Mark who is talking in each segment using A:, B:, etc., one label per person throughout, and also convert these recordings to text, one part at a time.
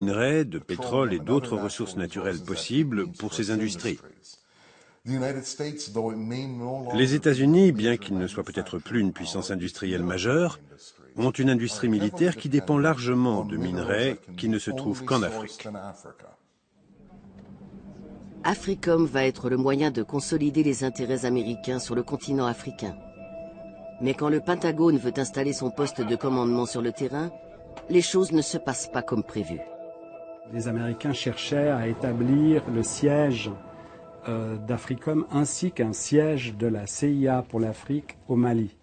A: minerais, de pétrole et d'autres ressources naturelles possibles pour ces industries. Les États-Unis, bien qu'ils ne soient peut-être plus une puissance industrielle majeure, ont une industrie militaire qui dépend largement de minerais qui ne se trouvent qu'en Afrique.
B: AFRICOM va être le moyen de consolider les intérêts américains sur le continent africain. Mais quand le Pentagone veut installer son poste de commandement sur le terrain, les choses ne se passent pas comme prévu.
C: Les Américains cherchaient à établir le siège d'AFRICOM ainsi qu'un siège de la CIA pour l'Afrique au Mali.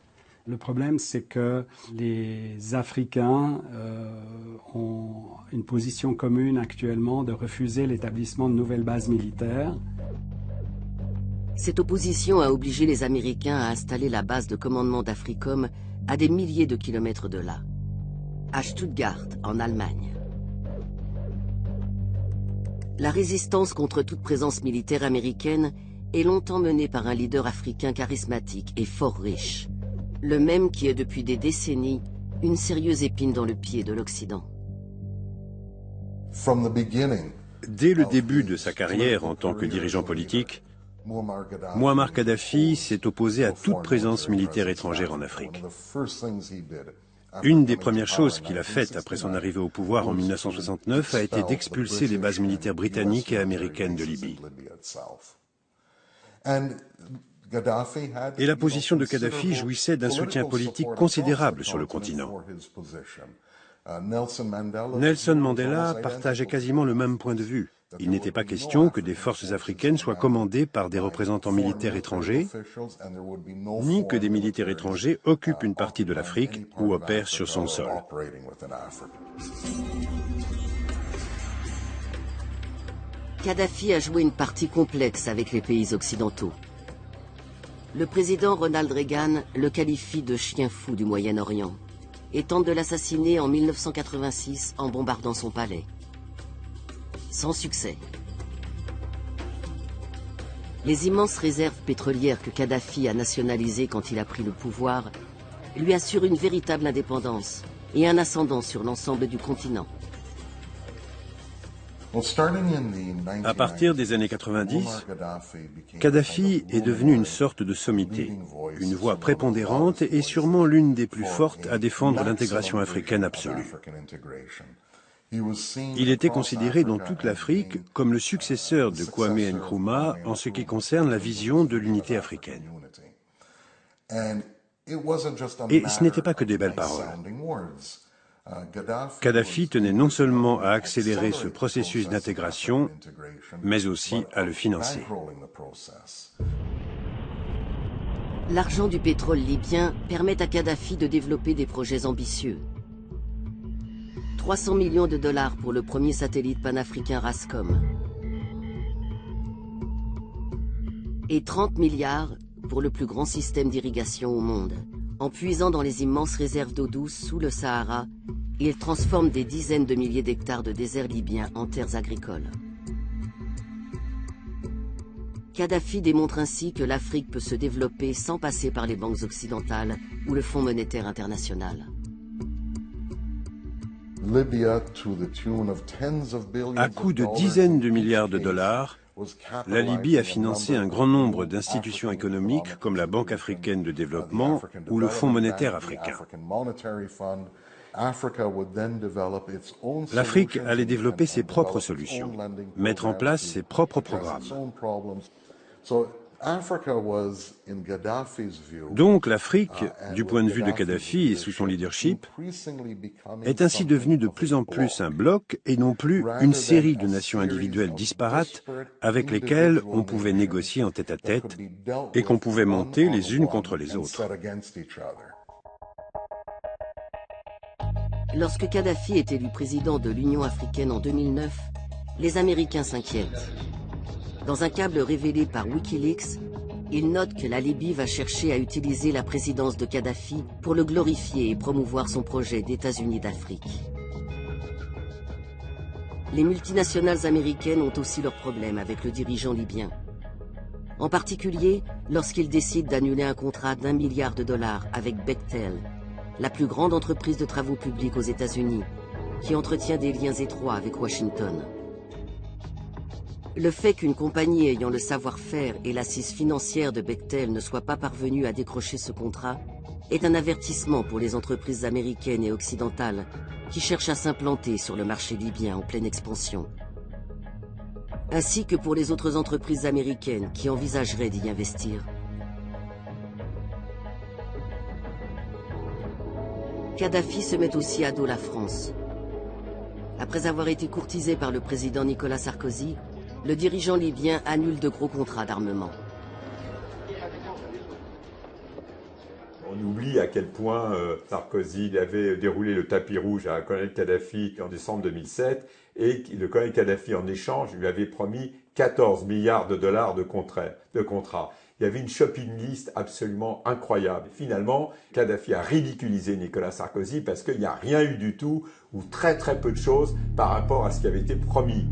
C: Le problème, c'est que les Africains ont une position commune actuellement de refuser l'établissement de nouvelles bases militaires.
B: Cette opposition a obligé les Américains à installer la base de commandement d'AFRICOM à des milliers de kilomètres de là, à Stuttgart, en Allemagne. La résistance contre toute présence militaire américaine est longtemps menée par un leader africain charismatique et fort riche, le même qui est depuis des décennies une sérieuse épine dans le pied de l'Occident.
A: Dès le début de sa carrière en tant que dirigeant politique, Mouammar Kadhafi s'est opposé à toute présence militaire étrangère en Afrique. Une des premières choses qu'il a faites après son arrivée au pouvoir en 1969 a été d'expulser les bases militaires britanniques et américaines de Libye. Et la position de Kadhafi jouissait d'un soutien politique considérable sur le continent. Nelson Mandela partageait quasiment le même point de vue. Il n'était pas question que des forces africaines soient commandées par des représentants militaires étrangers, ni que des militaires étrangers occupent une partie de l'Afrique ou opèrent sur son sol.
B: Kadhafi a joué une partie complexe avec les pays occidentaux. Le président Ronald Reagan le qualifie de chien fou du Moyen-Orient et tente de l'assassiner en 1986 en bombardant son palais. Sans succès. Les immenses réserves pétrolières que Kadhafi a nationalisées quand il a pris le pouvoir lui assurent une véritable indépendance et un ascendant sur l'ensemble du continent.
A: À partir des années 90, Kadhafi est devenu une sorte de sommité, une voix prépondérante et sûrement l'une des plus fortes à défendre l'intégration africaine absolue. Il était considéré dans toute l'Afrique comme le successeur de Kwame Nkrumah en ce qui concerne la vision de l'unité africaine. Et ce n'était pas que des belles paroles. Kadhafi tenait non seulement à accélérer ce processus d'intégration, mais aussi à le financer.
B: L'argent du pétrole libyen permet à Kadhafi de développer des projets ambitieux. 300 millions de dollars pour le premier satellite panafricain Rascom. Et 30 milliards pour le plus grand système d'irrigation au monde. En puisant dans les immenses réserves d'eau douce sous le Sahara, il transforme des dizaines de milliers d'hectares de désert libyen en terres agricoles. Kadhafi démontre ainsi que l'Afrique peut se développer sans passer par les banques occidentales ou le Fonds monétaire international.
A: À coût de dizaines de milliards de dollars, la Libye a financé un grand nombre d'institutions économiques comme la Banque africaine de développement ou le Fonds monétaire africain. L'Afrique allait développer ses propres solutions, mettre en place ses propres programmes. Donc l'Afrique, du point de vue de Kadhafi et sous son leadership, est ainsi devenue de plus en plus un bloc et non plus une série de nations individuelles disparates avec lesquelles on pouvait négocier en tête-à-tête et qu'on pouvait monter les unes contre les autres.
B: Lorsque Kadhafi est élu président de l'Union africaine en 2009, les Américains s'inquiètent. Dans un câble révélé par Wikileaks, il note que la Libye va chercher à utiliser la présidence de Kadhafi pour le glorifier et promouvoir son projet d'États-Unis d'Afrique. Les multinationales américaines ont aussi leurs problèmes avec le dirigeant libyen. En particulier, lorsqu'il décide d'annuler un contrat d'1 milliard de dollars avec Bechtel, la plus grande entreprise de travaux publics aux États-Unis, qui entretient des liens étroits avec Washington. Le fait qu'une compagnie ayant le savoir-faire et l'assise financière de Bechtel ne soit pas parvenue à décrocher ce contrat est un avertissement pour les entreprises américaines et occidentales qui cherchent à s'implanter sur le marché libyen en pleine expansion, ainsi que pour les autres entreprises américaines qui envisageraient d'y investir. Kadhafi se met aussi à dos la France. Après avoir été courtisé par le président Nicolas Sarkozy, le dirigeant libyen annule de gros contrats d'armement.
D: On oublie à quel point Sarkozy avait déroulé le tapis rouge à colonel Kadhafi en décembre 2007 et le colonel Kadhafi, en échange, lui avait promis 14 milliards de dollars de contrats. Il y avait une shopping list absolument incroyable. Finalement, Kadhafi a ridiculisé Nicolas Sarkozy parce qu'il n'y a rien eu du tout ou très très peu de choses par rapport à ce qui avait été promis.